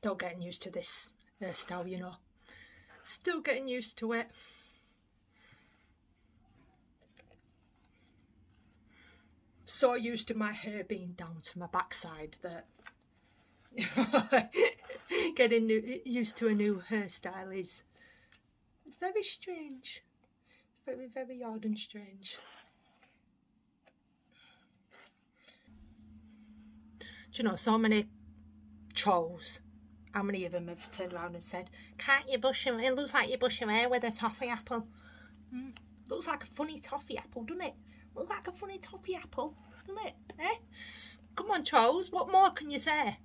Still getting used to this hairstyle, you know. Still getting used to it. So used to my hair being down to my backside that getting used to a new hairstyle it's very strange. Very, very odd and strange. Do you know, so many trolls, how many of them have turned around and said, can't you brush your hair? It looks like you brush your hair with a toffee apple. Looks like a funny toffee apple, doesn't it? Looks like a funny toffee apple, doesn't it? Eh? Come on, trolls, what more can you say?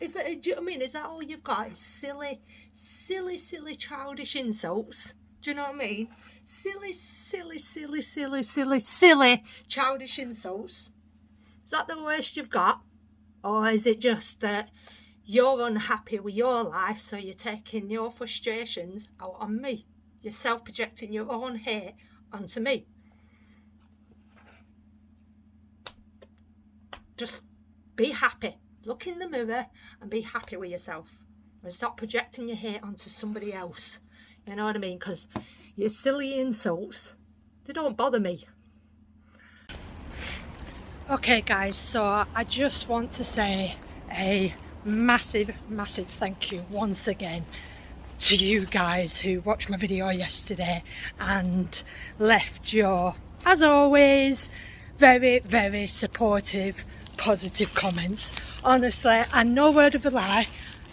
Is that, do you know what I mean? Is that all you've got? Is silly, silly, silly, childish insults? Do you know what I mean? Silly, silly, silly, silly, silly, silly, childish insults. Is that the worst you've got? Or is it just that you're unhappy with your life, so you're taking your frustrations out on me? You're self-projecting your own hate onto me. Just be happy. Look in the mirror and be happy with yourself. And stop projecting your hate onto somebody else. You know what I mean? Because your silly insults, they don't bother me. Okay guys, so I just want to say a massive, massive thank you once again to you guys who watched my video yesterday and left your, as always, very, very supportive, positive comments. Honestly, and no word of a lie,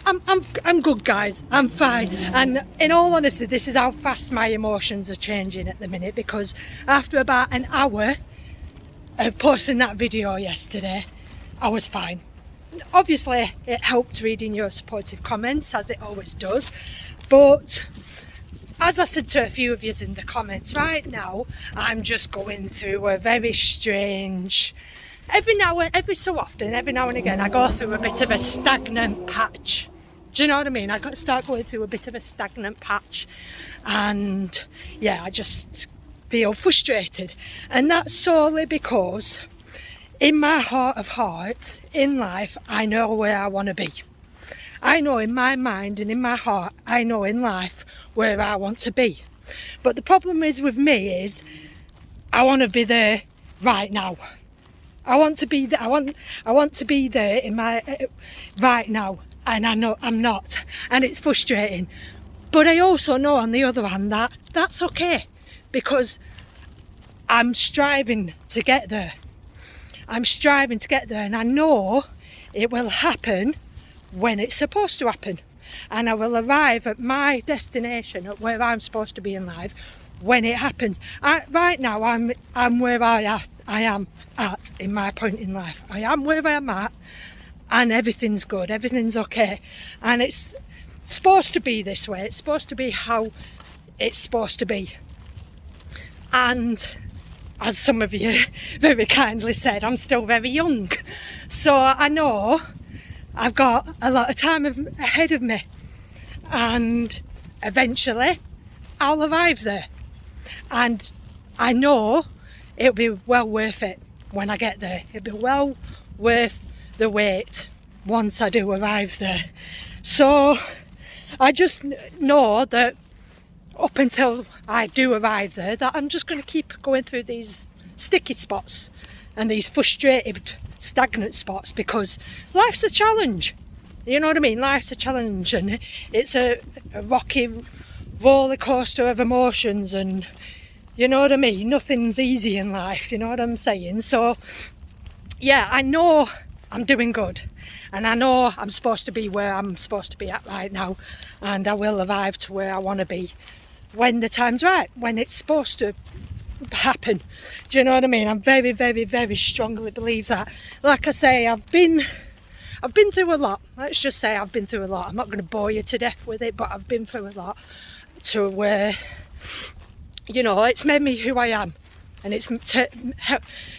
I'm good, guys. I'm fine. And in all honesty, this is how fast my emotions are changing at the minute, because after about an hour of posting that video yesterday, I was fine. Obviously, it helped reading your supportive comments, as it always does. But as I said to a few of you in the comments, right now, I'm just going through a very strange... Every so often, every now and again, I go through a bit of a stagnant patch. Do you know what I mean? I got to start going through a bit of a stagnant patch, and yeah, I just feel frustrated. And that's solely because in my heart of hearts, in life, I know where I want to be. I know in my mind and in my heart, I know in life where I want to be. But the problem is with me is I want to be there right now. I want to be there. I want to be there in my right now, and I know I'm not, and it's frustrating. But I also know, on the other hand, that that's okay, because I'm striving to get there. I'm striving to get there, and I know it will happen when it's supposed to happen, and I will arrive at my destination, at where I'm supposed to be in life, when it happens. Right now, I'm where I am at in my point in life. I am where I am at, and everything's good, everything's okay, and it's supposed to be this way. It's supposed to be how it's supposed to be. And as some of you very kindly said, I'm still very young, so I know I've got a lot of time ahead of me, and eventually I'll arrive there, and I know it'll be well worth it when I get there. It'll be well worth the wait once I do arrive there. So I just know that up until I do arrive there, that I'm just going to keep going through these sticky spots and these frustrated, stagnant spots, because life's a challenge. You know what I mean? Life's a challenge, and it's a rocky roller coaster of emotions, and you know what I mean? Nothing's easy in life, you know what I'm saying? So yeah, I know I'm doing good, and I know I'm supposed to be where I'm supposed to be at right now, and I will arrive to where I want to be when the time's right, when it's supposed to happen. Do you know what I mean? I'm very, very, very strongly believe that. Like I say, I've been through a lot. Let's just say I've been through a lot. I'm not going to bore you to death with it, but I've been through a lot to where, you know, it's made me who I am, and it's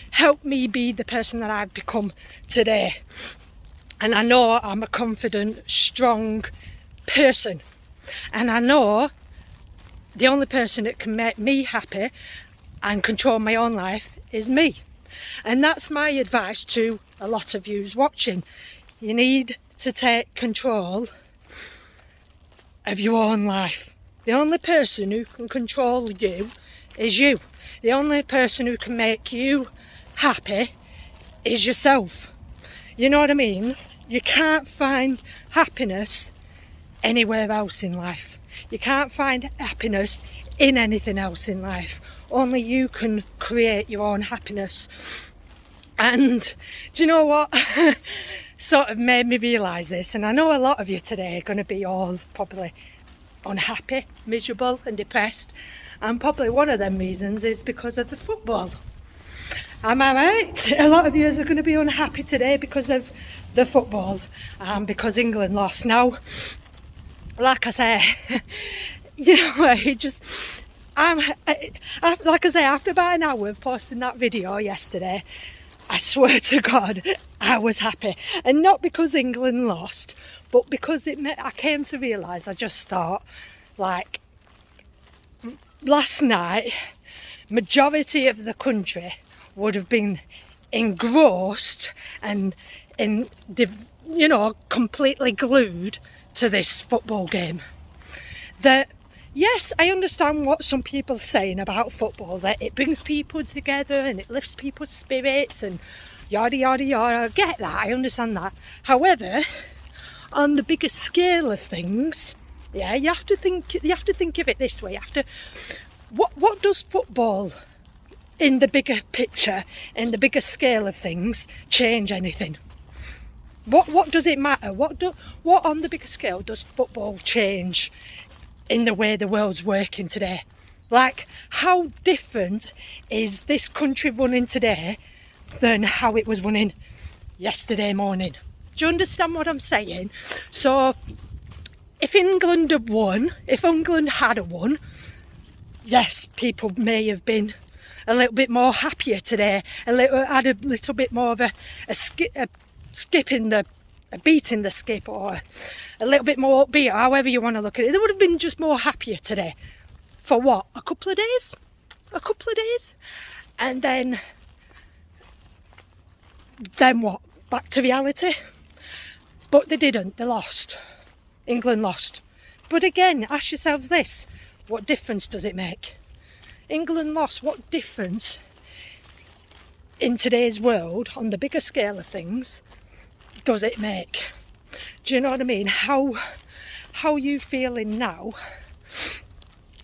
helped me be the person that I've become today. And I know I'm a confident, strong person, and I know the only person that can make me happy and control my own life is me. And that's my advice to a lot of yous watching. You need to take control of your own life. The only person who can control you is you. The only person who can make you happy is yourself. You know what I mean? You can't find happiness anywhere else in life. You can't find happiness in anything else in life. Only you can create your own happiness. And do you know what sort of made me realise this? And I know a lot of you today are going to be all probably unhappy, miserable and depressed. And probably one of them reasons is because of the football. Am I right? A lot of you are going to be unhappy today because of the football, because England lost. Now, like I say, you know, like I say, after about an hour of posting that video yesterday, I swear to God, I was happy. And not because England lost, but because I came to realise, I just thought, like, last night, majority of the country would have been engrossed and completely glued to this football game. That, yes, I understand what some people are saying about football, that it brings people together and it lifts people's spirits and yada yada yada. I get that, I understand that. However, on the bigger scale of things, yeah, you have to think of it this way. What does football in the bigger picture, in the bigger scale of things, change anything? What does it matter? What on the bigger scale does football change in the way the world's working today? Like, how different is this country running today than how it was running yesterday morning? Do you understand what I'm saying? So if England had won, yes, people may have been a little bit more happier today, had a little bit more of a beat in the skip, or a little bit more upbeat, however you want to look at it. They would have been just more happier today. For what? A couple of days? And then what? Back to reality? But they didn't. They lost. England lost. But again, ask yourselves this. What difference does it make? England lost. What difference in today's world, on the bigger scale of things, does it make? Do you know what I mean? How you feeling now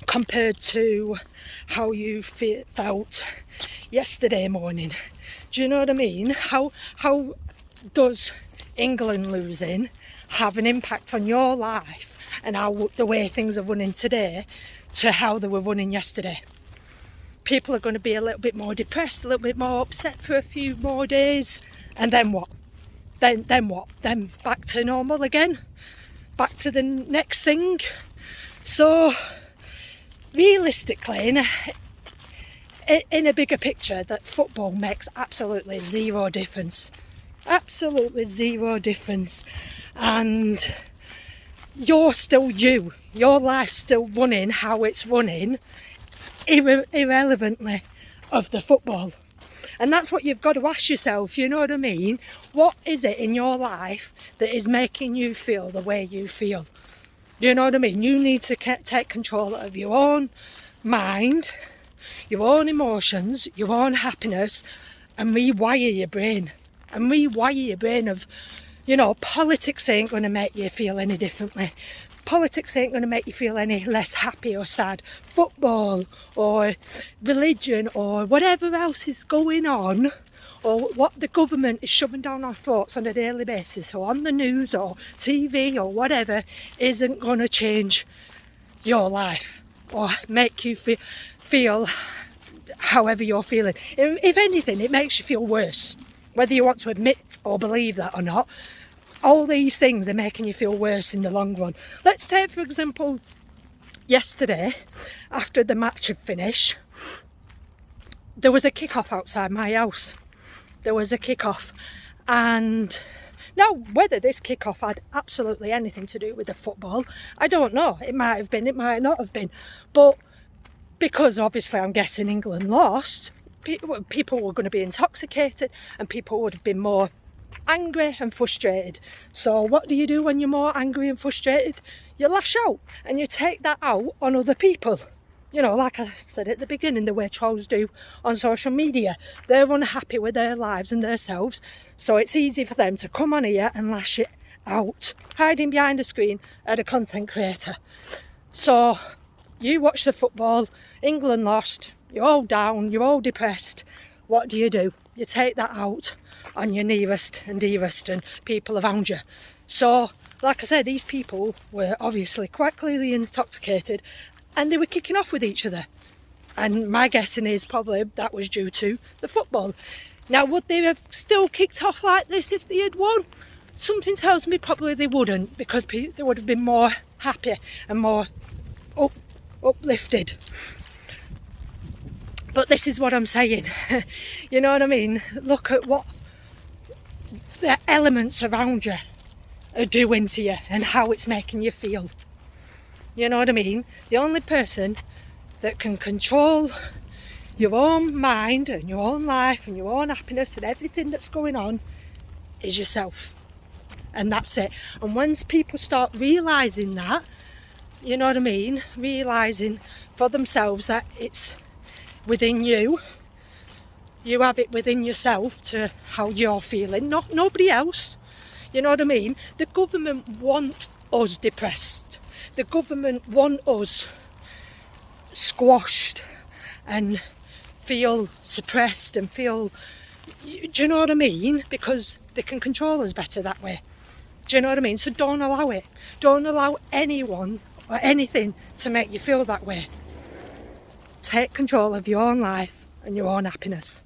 compared to how you felt yesterday morning? Do you know what I mean? How does England losing have an impact on your life and how the way things are running today to how they were running yesterday? People are going to be a little bit more depressed, a little bit more upset for a few more days, and then what? Then what? Then back to normal again? Back to the next thing? So realistically, in a bigger picture, that football makes absolutely zero difference. Absolutely zero difference. And you're still you. Your life's still running how it's running, irrelevantly of the football. And that's what you've got to ask yourself, you know what I mean? What is it in your life that is making you feel the way you feel? Do you know what I mean? You need to take control of your own mind, your own emotions, your own happiness, and rewire your brain. And rewire your brain of, politics ain't going to make you feel any differently. Politics ain't going to make you feel any less happy or sad. Football or religion or whatever else is going on, or what the government is shoving down our throats on a daily basis, or on the news or TV or whatever, isn't going to change your life or make you feel however you're feeling. If anything, it makes you feel worse. Whether you want to admit or believe that or not, all these things are making you feel worse in the long run. Let's take, for example, yesterday, after the match had finished, there was a kick-off outside my house. There was a kick-off. And now, whether this kick-off had absolutely anything to do with the football, I don't know. It might have been, it might not have been. But because obviously I'm guessing England lost, people were going to be intoxicated and people would have been more angry and frustrated. So what do you do when you're more angry and frustrated? you lash out and you take that out on other people. You know, like I said at the beginning, the way trolls do on social media. They're unhappy with their lives and themselves, so it's easy for them to come on here and lash it out, hiding behind a screen at a content creator. So you watch the football, England lost, you're all down, you're all depressed. What do? You take that out on your nearest and dearest and people around you. So, like I said, these people were obviously quite clearly intoxicated and they were kicking off with each other. And my guessing is probably that was due to the football. Now, would they have still kicked off like this if they had won? Something tells me probably they wouldn't, because they would have been more happy and more uplifted. But this is what I'm saying. You know what I mean? Look at what the elements around you are doing to you and how it's making you feel. You know what I mean? The only person that can control your own mind and your own life and your own happiness and everything that's going on is yourself. And that's it. And once people start realising that, you know what I mean? Realising for themselves that it's within you. You have it within yourself to how you're feeling, not nobody else. You know what I mean? The government want us depressed. The government want us squashed and feel suppressed and feel, do you know what I mean? Because they can control us better that way. Do you know what I mean? So don't allow it. Don't allow anyone or anything to make you feel that way. Take control of your own life and your own happiness.